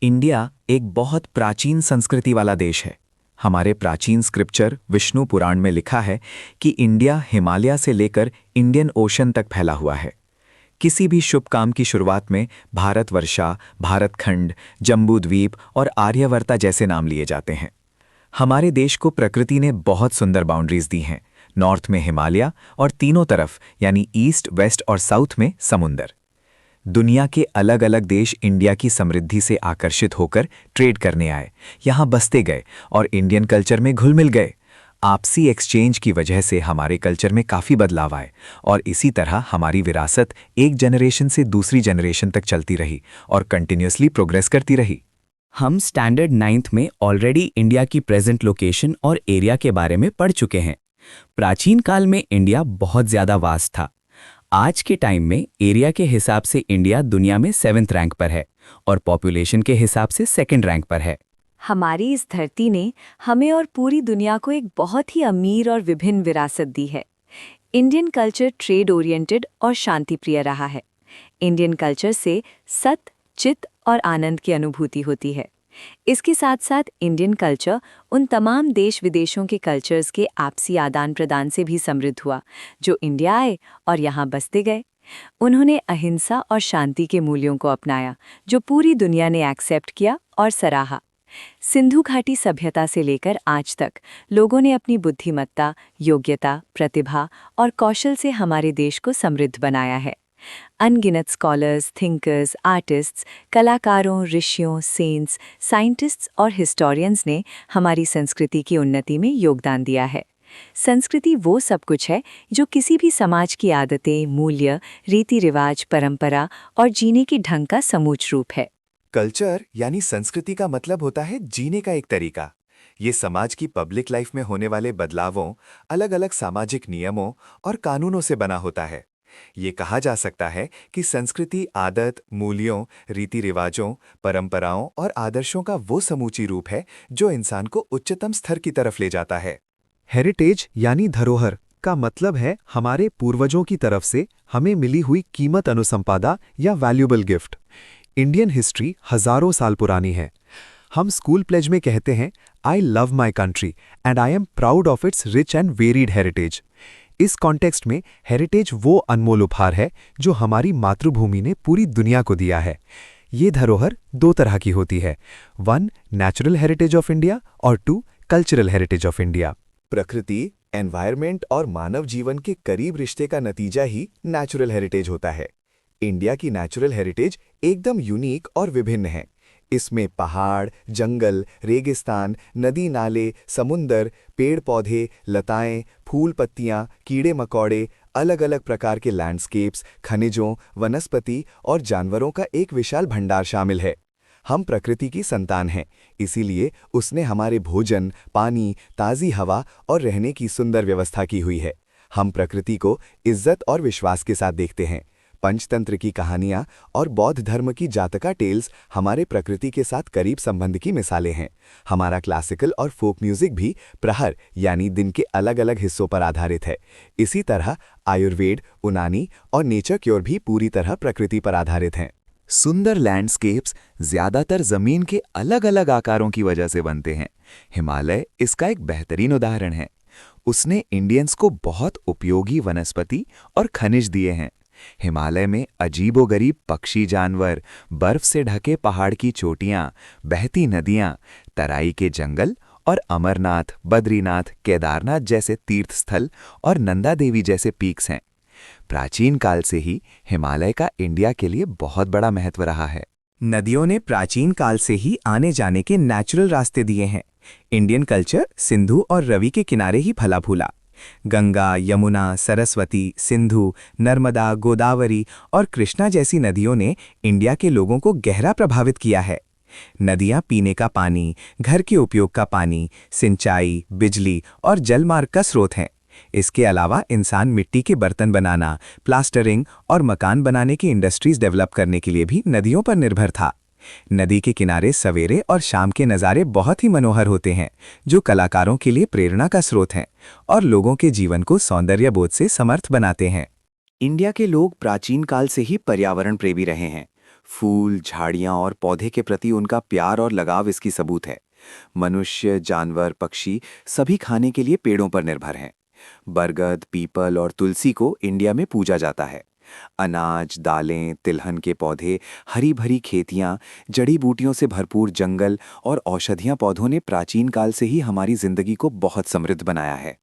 India एक बहुत प्राचीन संस्कृति वाला देश है। हमारे प्राचीन स्क्रिप्चर विष्णु पुराण में लिखा है कि इंडिया हिमालय से लेकर इंडियन ओशन तक फैला हुआ है। किसी भी शुभ काम की शुरुआत में भारतवर्षा, भारतखंड, जम्बूद्वीप और आर्यवर्ता जैसे नाम लिए जाते हैं। हमारे देश को प्रकृति ने बहुत सुंदर बाउंड्रीज दी हैं। नॉर्थ में हिमालय और तीनों तरफ यानी ईस्ट, वेस्ट और साउथ में समुंदर। दुनिया के अलग अलग देश इंडिया की समृद्धि से आकर्षित होकर ट्रेड करने आए, यहाँ बसते गए और इंडियन कल्चर में घुल मिल गए। आपसी एक्सचेंज की वजह से हमारे कल्चर में काफ़ी बदलाव आए और इसी तरह हमारी विरासत एक जनरेशन से दूसरी जनरेशन तक चलती रही और कंटिन्यूअसली प्रोग्रेस करती रही। हम स्टैंडर्ड 9th में ऑलरेडी इंडिया की प्रेजेंट लोकेशन और एरिया के बारे में पढ़ चुके हैं। प्राचीन काल में इंडिया बहुत ज़्यादा वास्ट था। आज के टाइम में एरिया के हिसाब से इंडिया दुनिया में 7th रैंक पर है और पॉपुलेशन के हिसाब से 2nd रैंक पर है। हमारी इस धरती ने हमें और पूरी दुनिया को एक बहुत ही अमीर और विभिन्न विरासत दी है। इंडियन कल्चर ट्रेड ओरिएंटेड और शांतिप्रिय रहा है। इंडियन कल्चर से सत, चित और आनंद की अनुभूति होती है। इसके साथ साथ इंडियन कल्चर उन तमाम देश विदेशों के कल्चर्स के आपसी आदान प्रदान से भी समृद्ध हुआ, जो इंडिया आए और यहाँ बसते गए। उन्होंने अहिंसा और शांति के मूल्यों को अपनाया, जो पूरी दुनिया ने एक्सेप्ट किया और सराहा। सिंधु घाटी सभ्यता से लेकर आज तक लोगों ने अपनी बुद्धिमत्ता, योग्यता, प्रतिभा और कौशल से हमारे देश को समृद्ध बनाया है। अनगिनत स्कॉलर्स, थिंकर्स, आर्टिस्ट्स, कलाकारों, ऋषियों, सेंट्स, साइंटिस्ट्स और हिस्टोरियंस ने हमारी संस्कृति की उन्नति में योगदान दिया है। संस्कृति वो सब कुछ है जो किसी भी समाज की आदतें, मूल्य, रीति रिवाज, परंपरा और जीने की ढंग का समूच रूप है। कल्चर यानी संस्कृति का मतलब होता है जीने का एक तरीका। ये समाज की पब्लिक लाइफ में होने वाले बदलावों, अलग अलग सामाजिक नियमों और कानूनों से बना होता है। ये कहा जा सकता है कि संस्कृति आदत, मूल्यों, रीति रिवाजों, परंपराओं और आदर्शों का वो समूची रूप है जो इंसान को उच्चतम स्तर की तरफ ले जाता है। हेरिटेज यानी धरोहर का मतलब है हमारे पूर्वजों की तरफ से हमें मिली हुई कीमत अनुसंपादा या वैल्यूएबल गिफ्ट। इंडियन हिस्ट्री हजारों साल पुरानी है। हम स्कूल प्लेज में कहते हैं, I love my country and I am proud of its rich and varied heritage. इस कॉन्टेक्स्ट में हेरिटेज वो अनमोल उपहार है जो हमारी मातृभूमि ने पूरी दुनिया को दिया है। ये धरोहर दो तरह की होती है, 1 नेचुरल हेरिटेज ऑफ इंडिया और 2 कल्चरल हेरिटेज ऑफ इंडिया। प्रकृति, एनवायरनमेंट और मानव जीवन के करीब रिश्ते का नतीजा ही नेचुरल हेरिटेज होता है। इंडिया की नेचुरल हेरिटेज एकदम यूनिक और विभिन्न है। इसमें पहाड़, जंगल, रेगिस्तान, नदी नाले, समुंदर, पेड़ पौधे, लताएं, फूल पत्तियां, कीड़े मकोड़े, अलग अलग प्रकार के लैंडस्केप्स, खनिजों, वनस्पति और जानवरों का एक विशाल भंडार शामिल है। हम प्रकृति की संतान हैं, इसीलिए उसने हमारे भोजन, पानी, ताज़ी हवा और रहने की सुंदर व्यवस्था की हुई है। हम प्रकृति को इज्जत और विश्वास के साथ देखते हैं। पंचतंत्र की कहानियाँ और बौद्ध धर्म की जातका टेल्स हमारे प्रकृति के साथ करीब संबंध की मिसालें हैं। हमारा क्लासिकल और फोक म्यूजिक भी प्रहर यानी दिन के अलग अलग हिस्सों पर आधारित है। इसी तरह आयुर्वेद, उनानी और नेचर क्योर भी पूरी तरह प्रकृति पर आधारित हैं। सुंदर लैंडस्केप्स ज़्यादातर ज़मीन के अलग अलग आकारों की वजह से बनते हैं। हिमालय इसका एक बेहतरीन उदाहरण है। उसने इंडियंस को बहुत उपयोगी वनस्पति और खनिज दिए हैं। हिमालय में अजीबोगरीब पक्षी जानवर, बर्फ से ढके पहाड़ की चोटियां, बहती नदियां, तराई के जंगल और अमरनाथ, बद्रीनाथ, केदारनाथ जैसे तीर्थ स्थल और नंदा देवी जैसे पीक्स हैं। प्राचीन काल से ही हिमालय का इंडिया के लिए बहुत बड़ा महत्व रहा है। नदियों ने प्राचीन काल से ही आने जाने के नेचुरल रास्ते दिए हैं। इंडियन कल्चर सिंधु और रवि के किनारे ही फला फूला। गंगा, यमुना, सरस्वती, सिंधु, नर्मदा, गोदावरी और कृष्णा जैसी नदियों ने इंडिया के लोगों को गहरा प्रभावित किया है। नदियां पीने का पानी, घर के उपयोग का पानी, सिंचाई, बिजली और जलमार्ग का स्रोत हैं। इसके अलावा इंसान मिट्टी के बर्तन बनाना, प्लास्टरिंग और मकान बनाने की इंडस्ट्रीज डेवलप करने के लिए भी नदियों पर निर्भर था। नदी के किनारे सवेरे और शाम के नज़ारे बहुत ही मनोहर होते हैं, जो कलाकारों के लिए प्रेरणा का स्रोत हैं और लोगों के जीवन को सौंदर्य बोध से समर्थ बनाते हैं। इंडिया के लोग प्राचीन काल से ही पर्यावरण प्रेमी रहे हैं। फूल, झाड़ियाँ और पौधे के प्रति उनका प्यार और लगाव इसकी सबूत है। मनुष्य, जानवर, पक्षी सभी खाने के लिए पेड़ों पर निर्भर हैं। बरगद, पीपल और तुलसी को इंडिया में पूजा जाता है। अनाज, दालें, तिलहन के पौधे, हरी भरी खेतियाँ, जड़ी बूटियों से भरपूर जंगल और औषधियाँ पौधों ने प्राचीन काल से ही हमारी जिंदगी को बहुत समृद्ध बनाया है।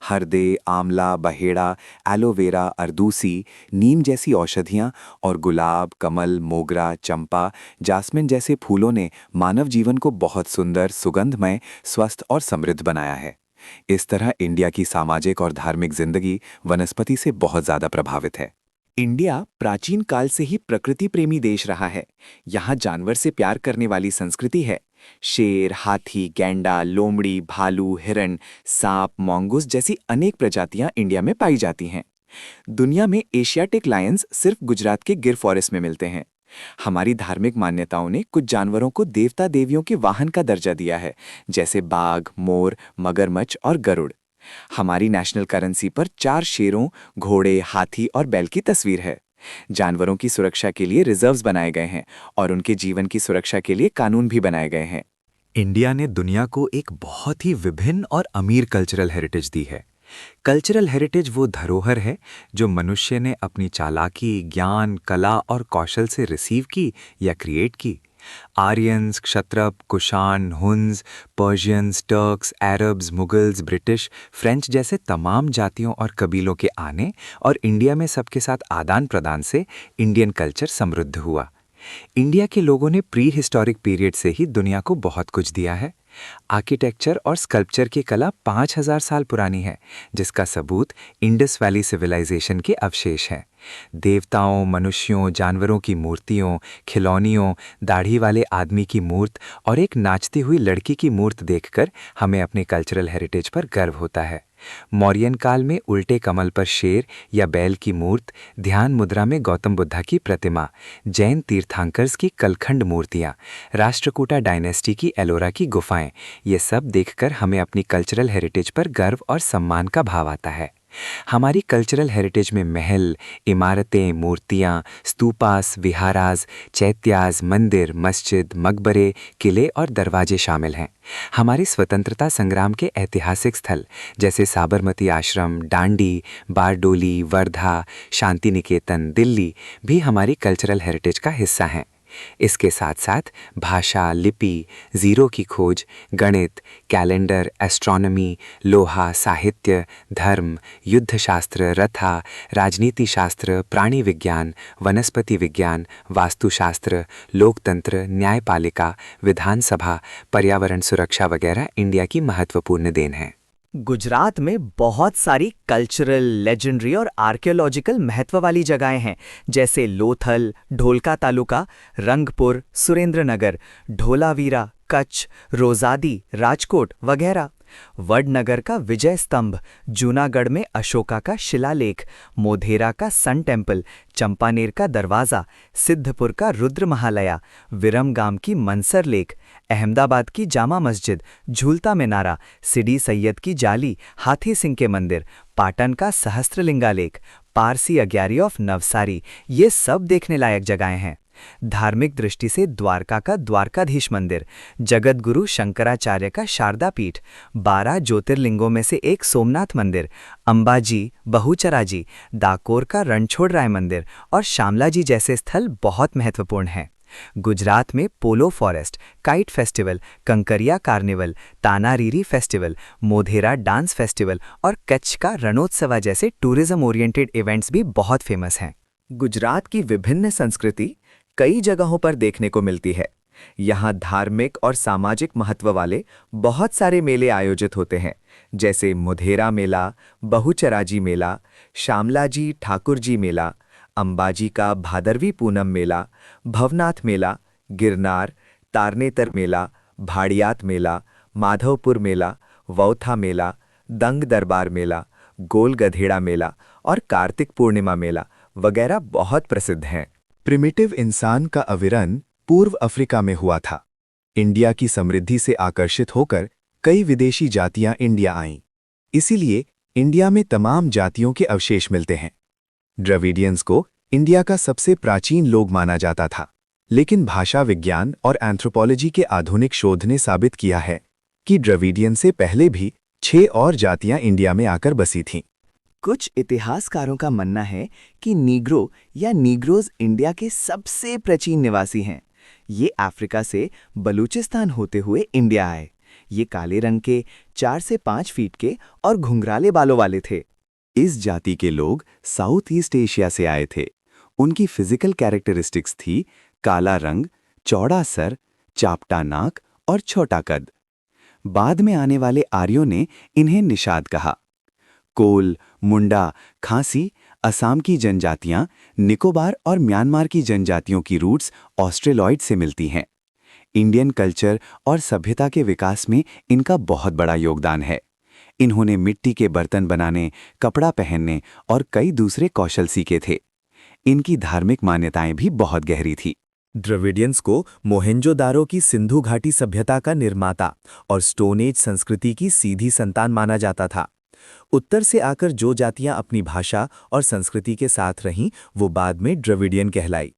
हरदे, आंवला, बहेड़ा, एलोवेरा, अरदूसी, नीम जैसी औषधियाँ और गुलाब, कमल, मोगरा, चंपा, जास्मिन जैसे फूलों ने मानव जीवन को बहुत सुंदर, सुगंधमय, स्वस्थ और समृद्ध बनाया है। इस तरह इंडिया की सामाजिक और धार्मिक जिंदगी वनस्पति से बहुत ज़्यादा प्रभावित है। इंडिया प्राचीन काल से ही प्रकृति प्रेमी देश रहा है। यहाँ जानवर से प्यार करने वाली संस्कृति है। शेर, हाथी, गैंडा, लोमड़ी, भालू, हिरण, सांप, मोंगूस जैसी अनेक प्रजातियां इंडिया में पाई जाती हैं। दुनिया में एशियाटिक लायंस सिर्फ गुजरात के गिर फॉरेस्ट में मिलते हैं। हमारी धार्मिक मान्यताओं ने कुछ जानवरों को देवता देवियों के वाहन का दर्जा दिया है, जैसे बाघ, मोर, मगरमच्छ और गरुड़। हमारी नेशनल करेंसी पर 4 शेरों, घोड़े, हाथी और बैल की तस्वीर है। जानवरों की सुरक्षा के लिए रिजर्व्स बनाए गए हैं और उनके जीवन की सुरक्षा के लिए कानून भी बनाए गए हैं। इंडिया ने दुनिया को एक बहुत ही विभिन्न और अमीर कल्चरल हेरिटेज दी है। कल्चरल हेरिटेज वो धरोहर है जो मनुष्य ने अपनी चालाकी, ज्ञान, कला और कौशल से रिसीव की या क्रिएट की। Aryans, Kshatrapa, Kushan, Huns, Persians, Turks, Arabs, Mughals, British, French जैसे तमाम जातियों और कबीलों के आने और इंडिया में सबके साथ आदान प्रदान से इंडियन कल्चर समृद्ध हुआ। इंडिया के लोगों ने प्री हिस्टोरिक पीरियड से ही दुनिया को बहुत कुछ दिया है। आर्किटेक्चर और स्कल्पचर की कला 5000 साल पुरानी है, जिसका सबूत इंडस वैली सिविलाइजेशन के अवशेष हैं। देवताओं, मनुष्यों, जानवरों की मूर्तियों, खिलौनियों, दाढ़ी वाले आदमी की मूर्त और एक नाचती हुई लड़की की मूर्त देखकर हमें अपने कल्चरल हेरिटेज पर गर्व होता है। मौर्यन काल में उल्टे कमल पर शेर या बैल की मूर्त, ध्यान मुद्रा में गौतम बुद्धा की प्रतिमा, जैन तीर्थंकर्स की कलखंड मूर्तियाँ, राष्ट्रकूटा डायनेस्टी की एलोरा की गुफाएं, ये सब देखकर हमें अपनी कल्चरल हेरिटेज पर गर्व और सम्मान का भाव आता है। हमारी कल्चरल हेरिटेज में महल, इमारतें, मूर्तियाँ, स्तूपास, विहारास, चैत्यास, मंदिर, मस्जिद, मकबरे, किले और दरवाजे शामिल हैं। हमारे स्वतंत्रता संग्राम के ऐतिहासिक स्थल जैसे साबरमती आश्रम, डांडी, बारडोली, वर्धा, शांति निकेतन, दिल्ली भी हमारी कल्चरल हेरिटेज का हिस्सा हैं। इसके साथ साथ भाषा, लिपि, जीरो की खोज, गणित, कैलेंडर, एस्ट्रोनॉमी, लोहा, साहित्य, धर्म, युद्धशास्त्र, रथा, राजनीति शास्त्र, प्राणी विज्ञान, वनस्पति विज्ञान, वास्तुशास्त्र, लोकतंत्र, न्यायपालिका, विधानसभा, पर्यावरण सुरक्षा वगैरह इंडिया की महत्वपूर्ण देन है। गुजरात में बहुत सारी कल्चरल, लेजेंडरी और आर्कियोलॉजिकल महत्व वाली जगहें हैं, जैसे लोथल, ढोलका तालुका, रंगपुर, सुरेंद्रनगर, ढोलावीरा, कच्छ, रोजादी, राजकोट वगैरह। वडनगर का विजय स्तंभ, जूनागढ़ में अशोका का शिलालेख, मोधेरा का सन टेम्पल, चंपानेर का दरवाज़ा, सिद्धपुर का रुद्र महालया, विरमगाम की मनसर लेक, अहमदाबाद की जामा मस्जिद, झूलता मीनारा, सिडी सैयद की जाली, हाथी सिंह के मंदिर, पाटन का सहस्त्रलिंगा लेक, पारसी अग्यारी ऑफ नवसारी, ये सब देखने लायक जगहें हैं। धार्मिक दृष्टि से द्वारका का द्वारकाधीश मंदिर, जगत गुरु शंकराचार्य का शारदा पीठ, 12 ज्योतिर्लिंगों में से एक सोमनाथ मंदिर, अंबाजी, बहुचराजी, डाकोर का रणछोड़ राय मंदिर और श्यामलाजी जैसे स्थल बहुत महत्वपूर्ण हैं। गुजरात में Polo Forest, kite festival, Kankaria carnival, Tanariri festival, Modhera dance festival और कच्छ का रणोत्सवा जैसे टूरिज्म ओरिएंटेड इवेंट्स भी बहुत फेमस हैं। गुजरात की विभिन्न संस्कृति कई जगहों पर देखने को मिलती है। यहाँ धार्मिक और सामाजिक महत्व वाले बहुत सारे मेले आयोजित होते हैं, जैसे मोधेरा मेला, बहुचराजी मेला, श्यामलाजी ठाकुरजी मेला, अंबाजी का भादरवी पूनम मेला, भवनाथ मेला, गिरनार, तारनेतर मेला, भाड़ियात मेला, माधवपुर मेला, वौथा मेला, दंग दरबार मेला, गोल गधेड़ा मेला और कार्तिक पूर्णिमा मेला वगैरह बहुत प्रसिद्ध हैं। प्रिमिटिव इंसान का अविरन पूर्व अफ्रीका में हुआ था। इंडिया की समृद्धि से आकर्षित होकर कई विदेशी जातियां इंडिया आईं। इसीलिए इंडिया में तमाम जातियों के अवशेष मिलते हैं। द्रविडियंस को इंडिया का सबसे प्राचीन लोग माना जाता था। लेकिन भाषा विज्ञान और एंथ्रोपोलॉजी के आधुनिक शोध ने साबित किया है कि द्रविडियन से पहले भी 6 और जातियां इंडिया में आकर बसी थीं। कुछ इतिहासकारों का मानना है कि नीग्रो या नीग्रोज इंडिया के सबसे प्राचीन निवासी हैं। ये अफ्रीका से बलूचिस्तान होते हुए इंडिया आए। ये काले रंग के 4 से 5 फीट के और घुंघराले बालों वाले थे। इस जाति के लोग साउथ ईस्ट एशिया से आए थे। उनकी फिजिकल कैरेक्टरिस्टिक्स थी काला रंग, चौड़ा सर, चापटा नाक और छोटा कद। बाद में आने वाले आर्यों ने इन्हें निषाद कहा। कोल, मुंडा, खासी, असम की जनजातियां, निकोबार और म्यांमार की जनजातियों की रूट्स ऑस्ट्रेलॉइड से मिलती हैं। इंडियन कल्चर और सभ्यता के विकास में इनका बहुत बड़ा योगदान है। इन्होंने मिट्टी के बर्तन बनाने, कपड़ा पहनने और कई दूसरे कौशल सीखे थे। इनकी धार्मिक मान्यताएं भी बहुत गहरी थी। द्रविडियंस को मोहेंजोदारो की सिंधु घाटी सभ्यता का निर्माता और स्टोन एज संस्कृति की सीधी संतान माना जाता था। उत्तर से आकर जो जातियां अपनी भाषा और संस्कृति के साथ रहीं, वो बाद में द्रविडियन कहलाई।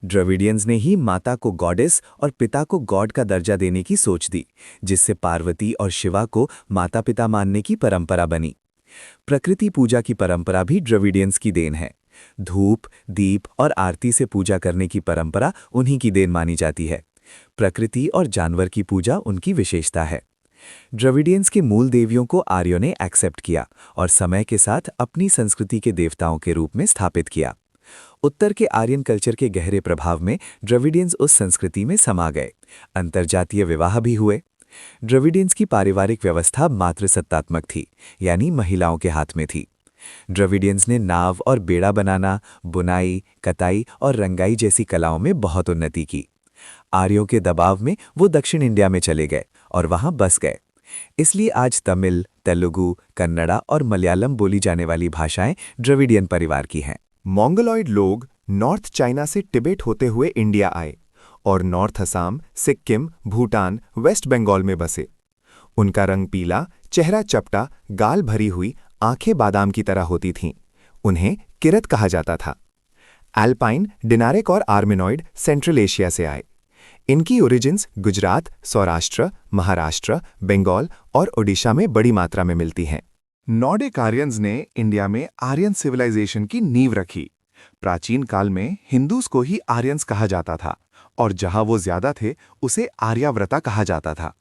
द्रविडियंस ने ही माता को गॉडेस और पिता को गॉड का दर्जा देने की सोच दी, जिससे पार्वती और शिवा को माता पिता मानने की परंपरा बनी। प्रकृति पूजा की परंपरा भी द्रविडियंस की देन है। धूप, दीप और आरती से पूजा करने की परंपरा उन्हीं की देन मानी जाती है। प्रकृति और जानवर की पूजा उनकी विशेषता है। द्रविडियंस के मूल देवियों को आर्यों ने एक्सेप्ट किया और समय के साथ अपनी संस्कृति के देवताओं के रूप में स्थापित किया। उत्तर के आर्यन कल्चर के गहरे प्रभाव में द्रविडियंस उस संस्कृति में समा गए। अंतर्जातीय विवाह भी हुए। द्रविडियंस की पारिवारिक व्यवस्था मातृसत्तात्मक थी, यानी महिलाओं के हाथ में थी। द्रविडियंस ने नाव और बेड़ा बनाना, बुनाई, कताई और रंगाई जैसी कलाओं में बहुत उन्नति की। आर्यों के दबाव में वो दक्षिण इंडिया में चले गए और वहां बस गए। इसलिए आज तमिल, तेलुगु, कन्नड़ा और मलयालम बोली जाने वाली भाषाएं द्रविडियन परिवार की हैं। मंगोलॉइड लोग नॉर्थ चाइना से तिब्बत होते हुए इंडिया आए और नॉर्थ असम, सिक्किम, भूटान, वेस्ट बंगाल में बसे। उनका रंग पीला, चेहरा चपटा, गाल भरी हुई, आंखें बादाम की तरह होती थीं। उन्हें किरत कहा जाता था। एल्पाइन, डिनारिक और आर्मेनॉइड सेंट्रल एशिया से आए। इनकी ओरिजिन्स गुजरात, सौराष्ट्र, महाराष्ट्र, बंगाल और ओडिशा में बड़ी मात्रा में मिलती हैं। नॉर्डिक आर्यंस ने इंडिया में आर्यन सिविलाइजेशन की नींव रखी। प्राचीन काल में हिंदूज को ही आर्यंस कहा जाता था और जहां वो ज्यादा थे उसे आर्याव्रता कहा जाता था।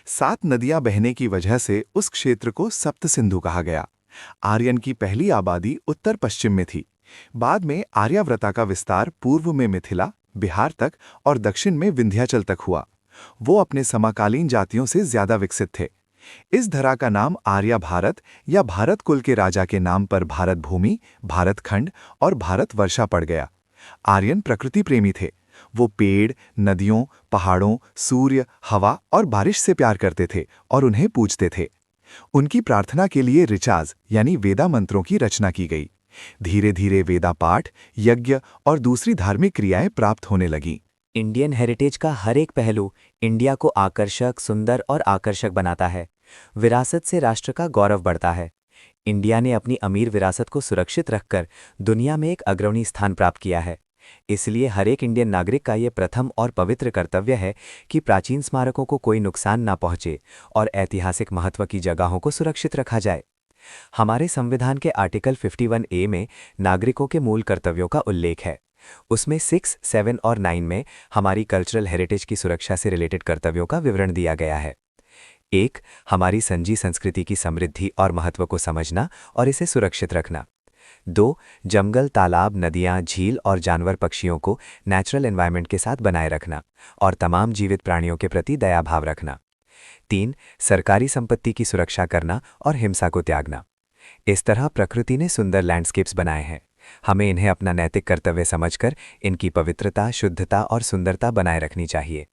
7 नदियां बहने की वजह से उस क्षेत्र को सप्त सिंधु कहा गया। आर्यन की पहली आबादी उत्तर पश्चिम में थी। बाद में आर्याव्रता का विस्तार पूर्व में मिथिला, बिहार तक और दक्षिण में विंध्याचल तक हुआ। वो अपने समकालीन जातियों से ज्यादा विकसित थे। इस धरा का नाम आर्या भारत या भारत कुल के राजा के नाम पर भारत भूमि, भारत खंड और भारत वर्षा पड़ गया। आर्यन प्रकृति प्रेमी थे। वो पेड़, नदियों, पहाड़ों, सूर्य, हवा और बारिश से प्यार करते थे और उन्हें पूजते थे। उनकी प्रार्थना के लिए ऋचाज यानी वेदा मंत्रों की रचना की गई। धीरे धीरे वेदा पाठ, यज्ञ और दूसरी धार्मिक क्रियाएं प्राप्त होने लगीं। इंडियन हेरिटेज का हर एक पहलू इंडिया को आकर्षक, सुंदर और आकर्षक बनाता है। विरासत से राष्ट्र का गौरव बढ़ता है। इंडिया ने अपनी अमीर विरासत को सुरक्षित रखकर दुनिया में एक अग्रणी स्थान प्राप्त किया है। इसलिए हर एक इंडियन नागरिक का ये प्रथम और पवित्र कर्तव्य है कि प्राचीन स्मारकों को कोई नुकसान ना पहुंचे और ऐतिहासिक महत्व की जगहों को सुरक्षित रखा जाए। हमारे संविधान के आर्टिकल 51A में नागरिकों के मूल कर्तव्यों का उल्लेख है। उसमें 6, 7 और 9 में हमारी कल्चरल हेरिटेज की सुरक्षा से रिलेटेड कर्तव्यों का विवरण दिया गया है। 1. हमारी संजी संस्कृति की समृद्धि और महत्व को समझना और इसे सुरक्षित रखना। 2. जंगल, तालाब, नदियां, झील और जानवर पक्षियों को नेचुरल एनवायरनमेंट के साथ बनाए रखना और तमाम जीवित प्राणियों के प्रति दया भाव रखना। 3. सरकारी संपत्ति की सुरक्षा करना और हिंसा को त्यागना। इस तरह प्रकृति ने सुंदर लैंडस्केप्स बनाए हैं। हमें इन्हें अपना नैतिक कर्तव्य समझकर इनकी पवित्रता, शुद्धता और सुंदरता बनाए रखनी चाहिए।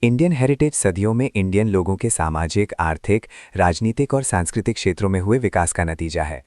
इंडियन हेरिटेज सदियों में इंडियन लोगों के सामाजिक, आर्थिक, राजनीतिक और सांस्कृतिक क्षेत्रों में हुए विकास का नतीजा है।